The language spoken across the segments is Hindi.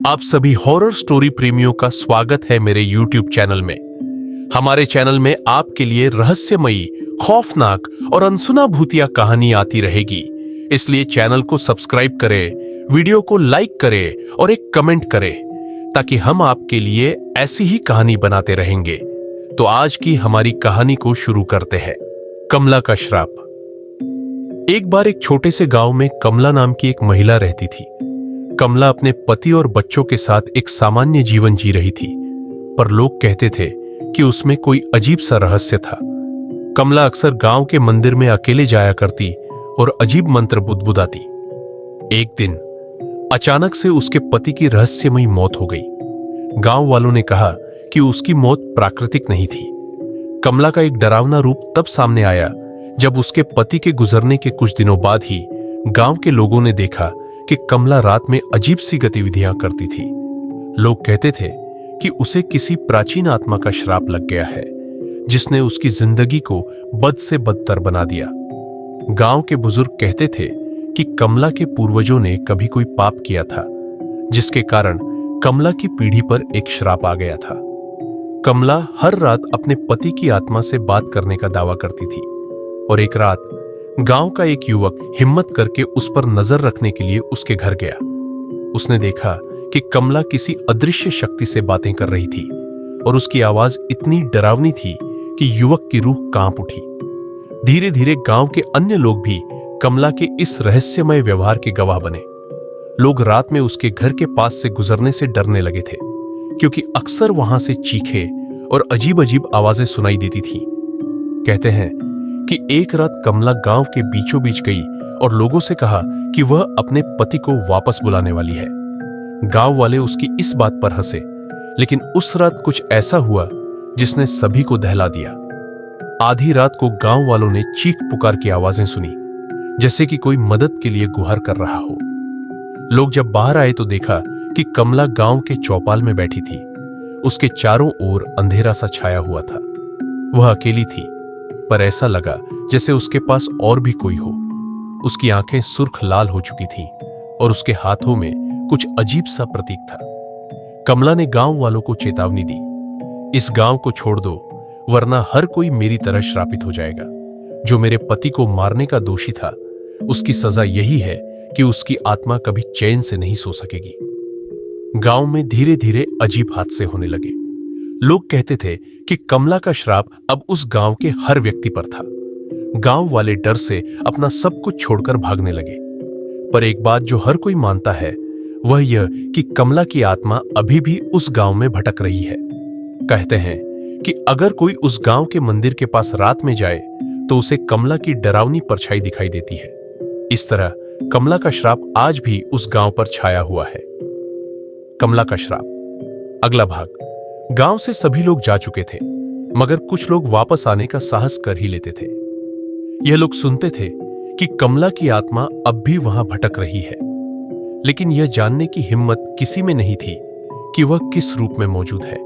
आप सभी हॉरर स्टोरी प्रेमियों का स्वागत है मेरे YouTube चैनल में। हमारे चैनल में आपके लिए रहस्यमयी, खौफनाक और अनसुना भूतिया कहानी आती रहेगी। इसलिए चैनल को सब्सक्राइब करें, वीडियो को लाइक करें और एक कमेंट करें ताकि हम आपके लिए ऐसी ही कहानी बनाते रहेंगे। तो आज की हमारी कहानी को शुरू करते हैं। कमला का श्राप। एक बार एक छोटे से गांव में कमला नाम की एक महिला रहती थी। कमला अपने पति और बच्चों के साथ एक सामान्य जीवन जी रही थी, पर लोग कहते थे कि उसमें कोई अजीब सा रहस्य था। कमला अक्सर गांव के मंदिर में अकेले जाया करती और अजीब मंत्र बुदबुदाती। एक दिन अचानक से उसके पति की रहस्यमयी मौत हो गई। गांव वालों ने कहा कि उसकी मौत प्राकृतिक नहीं थी। कमला का एक डरावना रूप तब सामने आया जब उसके पति के गुजरने के कुछ दिनों बाद ही गांव के लोगों ने देखा कि कमला रात में अजीब सी गतिविधियां करती थी। लोग कहते थे कि उसे किसी प्राचीन आत्मा का श्राप लग गया है, जिसने उसकी जिंदगी को बद से बदतर बना दिया। गांव के बुजुर्ग कहते थे कि कमला के पूर्वजों ने कभी कोई पाप किया था, जिसके कारण कमला की पीढ़ी पर एक श्राप आ गया था। कमला हर रात अपने पति की आत्मा से बात करने का दावा करती थी और एक रात गांव का एक युवक हिम्मत करके उस पर नजर रखने के लिए उसके घर गया। उसने देखा कि कमला किसी अदृश्य शक्ति से बातें कर रही थी और उसकी आवाज इतनी डरावनी थी कि युवक की रूह कांप उठी। धीरे धीरे गांव के अन्य लोग भी कमला के इस रहस्यमय व्यवहार के गवाह बने। लोग रात में उसके घर के पास से गुजरने से डरने लगे थे, क्योंकि अक्सर वहां से चीखें और अजीब अजीब आवाजें सुनाई देती थीं। कहते हैं कि एक रात कमला गांव के बीचों बीच गई और लोगों से कहा कि वह अपने पति को वापस बुलाने वाली है। गांव वाले उसकी इस बात पर हंसे, लेकिन उस रात कुछ ऐसा हुआ जिसने सभी को दहला दिया। आधी रात को गांव वालों ने चीख पुकार की आवाजें सुनी, जैसे कि कोई मदद के लिए गुहार कर रहा हो। लोग जब बाहर आए तो देखा कि कमला गांव के चौपाल में बैठी थी। उसके चारों ओर अंधेरा सा छाया हुआ था। वह अकेली थी, पर ऐसा लगा जैसे उसके पास और भी कोई हो। उसकी आंखें सुर्ख लाल हो चुकी थीं और उसके हाथों में कुछ अजीब सा प्रतीक था। कमला ने गांव वालों को चेतावनी दी, इस गांव को छोड़ दो, वरना हर कोई मेरी तरह श्रापित हो जाएगा। जो मेरे पति को मारने का दोषी था, उसकी सजा यही है कि उसकी आत्मा कभी चैन से नहीं सो सकेगी। गांव में धीरे धीरे अजीब हादसे होने लगे। लोग कहते थे कि कमला का श्राप अब उस गांव के हर व्यक्ति पर था। गांव वाले डर से अपना सब कुछ छोड़कर भागने लगे। पर एक बात जो हर कोई मानता है, वह यह कि कमला की आत्मा अभी भी उस गांव में भटक रही है। कहते हैं कि अगर कोई उस गांव के मंदिर के पास रात में जाए तो उसे कमला की डरावनी परछाई दिखाई देती है। इस तरह कमला का श्राप आज भी उस गांव पर छाया हुआ है। कमला का श्राप अगला भाग। गांव से सभी लोग जा चुके थे, मगर कुछ लोग वापस आने का साहस कर ही लेते थे। यह लोग सुनते थे कि कमला की आत्मा अब भी वहां भटक रही है, लेकिन यह जानने की हिम्मत किसी में नहीं थी कि वह किस रूप में मौजूद है।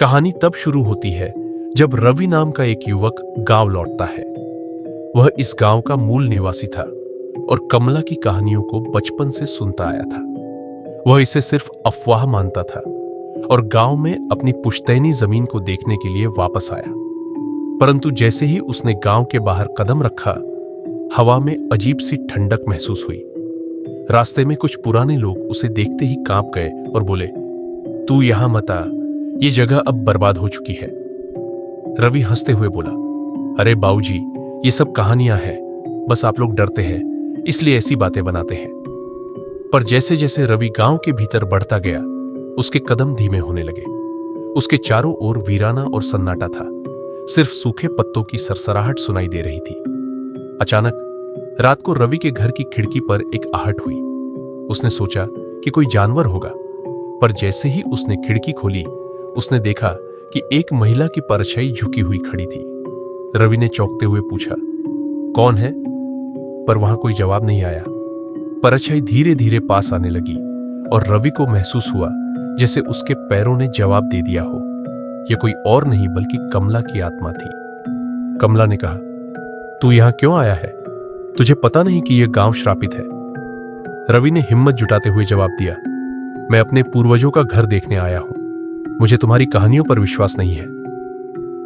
कहानी तब शुरू होती है जब रवि नाम का एक युवक गांव लौटता है। वह इस गांव का मूल निवासी था और कमला की कहानियों को बचपन से सुनता आया था। वह इसे सिर्फ अफवाह मानता था और गांव में अपनी पुश्तैनी जमीन को देखने के लिए वापस आया। परंतु जैसे ही उसने गांव के बाहर कदम रखा, हवा में अजीब सी ठंडक महसूस हुई। रास्ते में कुछ पुराने लोग उसे देखते ही कांप गए और बोले, तू यहां मत आ, ये जगह अब बर्बाद हो चुकी है। रवि हंसते हुए बोला, अरे बाऊजी, ये सब कहानियां हैं, बस आप लोग डरते हैं, इसलिए ऐसी बातें बनाते हैं। पर जैसे जैसे रवि गांव के भीतर बढ़ता गया, उसके कदम धीमे होने लगे। उसके चारों ओर वीराना और सन्नाटा था। सिर्फ सूखे पत्तों की सरसराहट सुनाई दे रही थी। अचानक रात को रवि के घर की खिड़की पर एक आहट हुई। उसने सोचा कि कोई जानवर होगा, पर जैसे ही उसने खिड़की खोली, उसने देखा कि एक महिला की परछाई झुकी हुई खड़ी थी। रवि ने चौंकते हुए पूछा, कौन है? पर वहां कोई जवाब नहीं आया। परछाई धीरे धीरे पास आने लगी और रवि को महसूस हुआ जैसे उसके पैरों ने जवाब दे दिया हो। यह कोई और नहीं बल्कि कमला की आत्मा थी। कमला ने कहा, तू यहां क्यों आया है? तुझे पता नहीं कि यह गांव श्रापित है? रवि ने हिम्मत जुटाते हुए जवाब दिया, मैं अपने पूर्वजों का घर देखने आया हूं। मुझे तुम्हारी कहानियों पर विश्वास नहीं है।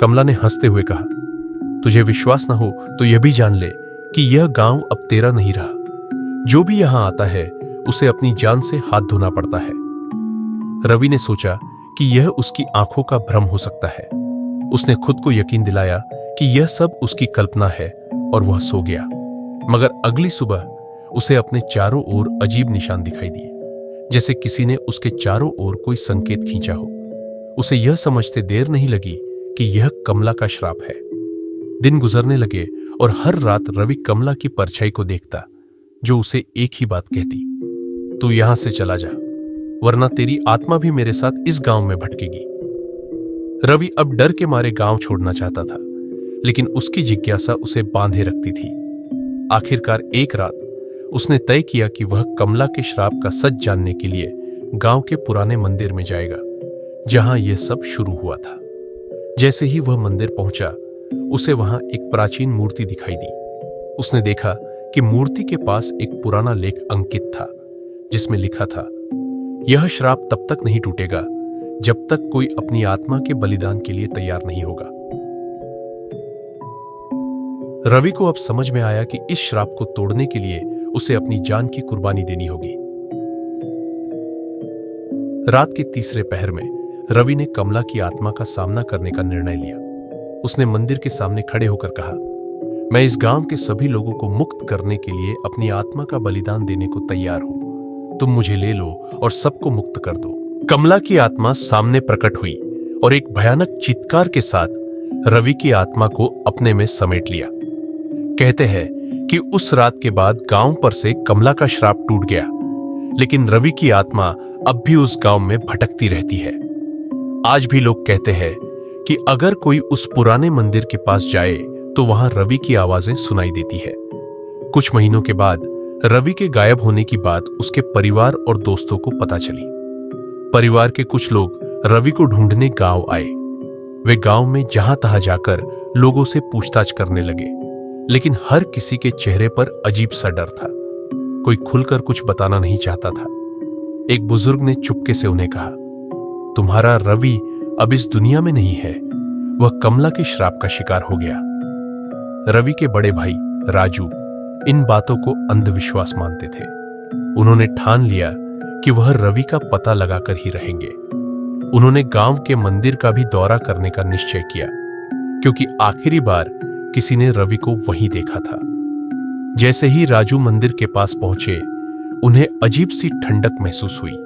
कमला ने हंसते हुए कहा, तुझे विश्वास न हो तो यह भी जान ले कि यह गांव अब तेरा नहीं रहा। जो भी यहां आता है उसे अपनी जान से हाथ धोना पड़ता है। रवि ने सोचा कि यह उसकी आंखों का भ्रम हो सकता है। उसने खुद को यकीन दिलाया कि यह सब उसकी कल्पना है और वह सो गया। मगर अगली सुबह उसे अपने चारों ओर अजीब निशान दिखाई दिए, जैसे किसी ने उसके चारों ओर कोई संकेत खींचा हो। उसे यह समझते देर नहीं लगी कि यह कमला का श्राप है। दिन गुजरने लगे और हर रात रवि कमला की परछाई को देखता, जो उसे एक ही बात कहती, तू यहां से चला जा, वरना तेरी आत्मा भी मेरे साथ इस गांव में भटकेगी। रवि अब डर के मारे गांव छोड़ना चाहता था, लेकिन उसकी जिज्ञासा उसे बांधे रखती थी। आखिरकार एक रात उसने तय किया कि वह कमला के श्राप का सच जानने के लिए गांव के पुराने मंदिर में जाएगा, जहां यह सब शुरू हुआ था। जैसे ही वह मंदिर पहुंचा, उसे वहां एक प्राचीन मूर्ति दिखाई दी। उसने देखा कि मूर्ति के पास एक पुराना लेख अंकित था, जिसमें लिखा था, यह श्राप तब तक नहीं टूटेगा जब तक कोई अपनी आत्मा के बलिदान के लिए तैयार नहीं होगा। रवि को अब समझ में आया कि इस श्राप को तोड़ने के लिए उसे अपनी जान की कुर्बानी देनी होगी। रात के तीसरे पहर में रवि ने कमला की आत्मा का सामना करने का निर्णय लिया। उसने मंदिर के सामने खड़े होकर कहा, मैं इस गांव के सभी लोगों को मुक्त करने के लिए अपनी आत्मा का बलिदान देने को तैयार हूं। तुम मुझे ले लो और सबको मुक्त कर दो। कमला की आत्मा सामने प्रकट हुई और एक भयानक चीत्कार के साथ रवि की आत्मा को अपने में समेट लिया। कहते हैं कि उस रात के बाद गांव पर से कमला का श्राप टूट गया, लेकिन रवि की आत्मा अब भी उस गांव में भटकती रहती है। आज भी लोग कहते हैं कि अगर कोई उस पुराने मंदिर के पास जाए तो वहां रवि की आवाजें सुनाई देती है। कुछ महीनों के बाद रवि के गायब होने की बात उसके परिवार और दोस्तों को पता चली। परिवार के कुछ लोग रवि को ढूंढने गांव आए। वे गांव में जहां तहां जाकर लोगों से पूछताछ करने लगे, लेकिन हर किसी के चेहरे पर अजीब सा डर था। कोई खुलकर कुछ बताना नहीं चाहता था। एक बुजुर्ग ने चुपके से उन्हें कहा, तुम्हारा रवि अब इस दुनिया में नहीं है, वह कमला के श्राप का शिकार हो गया। रवि के बड़े भाई राजू इन बातों को अंधविश्वास मानते थे। उन्होंने ठान लिया कि वह रवि का पता लगाकर ही रहेंगे। उन्होंने गांव के मंदिर का भी दौरा करने का निश्चय किया, क्योंकि आखिरी बार किसी ने रवि को वहीं देखा था। जैसे ही राजू मंदिर के पास पहुंचे, उन्हें अजीब सी ठंडक महसूस हुई,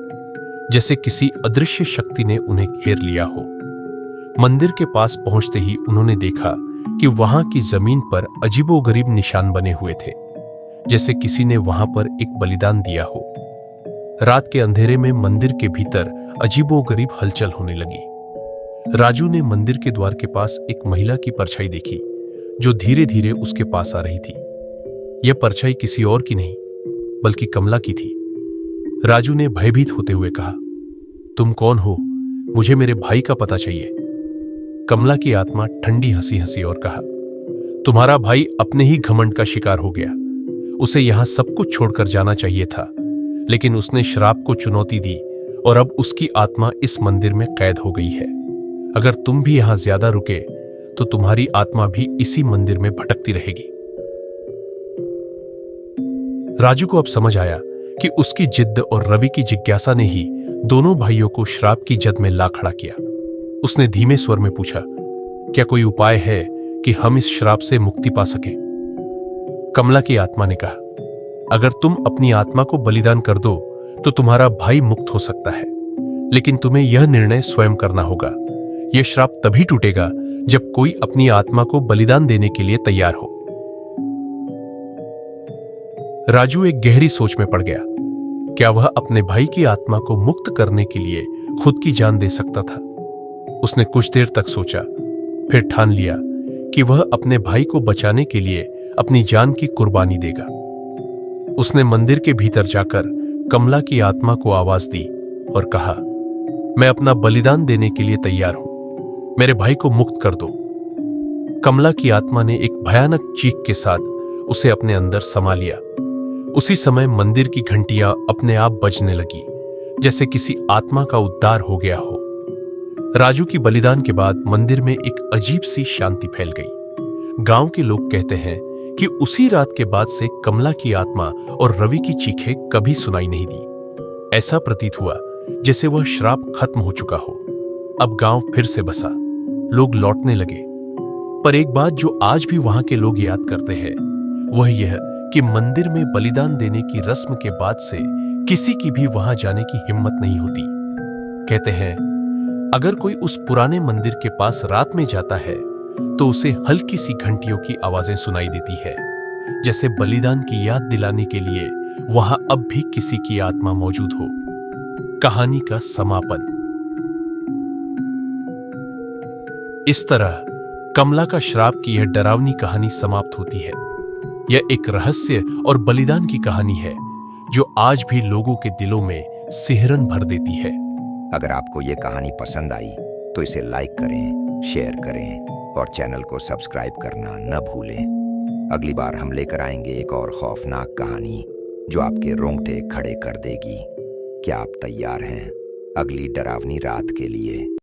जैसे किसी अदृश्य शक्ति ने उन्हें घेर लिया हो। मंदिर के पास पहुंचते ही उन्होंने देखा कि वहां की जमीन पर अजीबोगरीब निशान बने हुए थे, जैसे किसी ने वहां पर एक बलिदान दिया हो। रात के अंधेरे में मंदिर के भीतर अजीबोगरीब हलचल होने लगी। राजू ने मंदिर के द्वार के पास एक महिला की परछाई देखी, जो धीरे धीरे उसके पास आ रही थी। यह परछाई किसी और की नहीं, बल्कि कमला की थी। राजू ने भयभीत होते हुए कहा, तुम कौन हो? मुझे मेरे भाई का पता चाहिए। कमला की आत्मा ठंडी हंसी हंसी और कहा, तुम्हारा भाई अपने ही घमंड का शिकार हो गया। उसे यहां सब कुछ छोड़कर जाना चाहिए था, लेकिन उसने श्राप को चुनौती दी और अब उसकी आत्मा इस मंदिर में कैद हो गई है। अगर तुम भी यहां ज्यादा रुके तो तुम्हारी आत्मा भी इसी मंदिर में भटकती रहेगी। राजू को अब समझ आया कि उसकी जिद्द और रवि की जिज्ञासा ने ही दोनों भाइयों को श्राप की जद में ला खड़ा किया। उसने धीमे स्वर में पूछा, क्या कोई उपाय है कि हम इस श्राप से मुक्ति पा सकें? कमला की आत्मा ने कहा, अगर तुम अपनी आत्मा को बलिदान कर दो तो तुम्हारा भाई मुक्त हो सकता है, लेकिन तुम्हें यह निर्णय स्वयं करना होगा। यह श्राप तभी टूटेगा जब कोई अपनी आत्मा को बलिदान देने के लिए तैयार हो। राजू एक गहरी सोच में पड़ गया। क्या वह अपने भाई की आत्मा को मुक्त करने के लिए खुद की जान दे सकता था? उसने कुछ देर तक सोचा, फिर ठान लिया कि वह अपने भाई को बचाने के लिए अपनी जान की कुर्बानी देगा। उसने मंदिर के भीतर जाकर कमला की आत्मा को आवाज दी और कहा, मैं अपना बलिदान देने के लिए तैयार हूं, मेरे भाई को मुक्त कर दो। कमला की आत्मा ने एक भयानक चीख के साथ उसे अपने अंदर समा लिया। उसी समय मंदिर की घंटियां अपने आप बजने लगी। जैसे किसी आत्मा का उद्धार हो गया हो। राजू की बलिदान के बाद मंदिर में एक अजीब सी शांति फैल गई। गांव के लोग कहते हैं कि उसी रात के बाद से कमला की आत्मा और रवि की चीखें कभी सुनाई नहीं दी। ऐसा प्रतीत हुआ जैसे वह श्राप खत्म हो चुका हो। अब गांव फिर से बसा, लोग लौटने लगे। पर एक बात जो आज भी वहां के लोग याद करते हैं वह यह कि मंदिर में बलिदान देने की रस्म के बाद से किसी की भी वहां जाने की हिम्मत नहीं होती। कहते हैं अगर कोई उस पुराने मंदिर के पास रात में जाता है तो उसे हल्की सी घंटियों की आवाजें सुनाई देती है, जैसे बलिदान की याद दिलाने के लिए वहां अब भी किसी की आत्मा मौजूद हो। कहानी का समापन। इस तरह कमला का श्राप की यह डरावनी कहानी समाप्त होती है। यह एक रहस्य और बलिदान की कहानी है जो आज भी लोगों के दिलों में सिहरन भर देती है। अगर आपको ये कहानी पसंद आई तो इसे लाइक करें, शेयर करें और चैनल को सब्सक्राइब करना न भूलें। अगली बार हम लेकर आएंगे एक और खौफनाक कहानी जो आपके रोंगटे खड़े कर देगी। क्या आप तैयार हैं अगली डरावनी रात के लिए?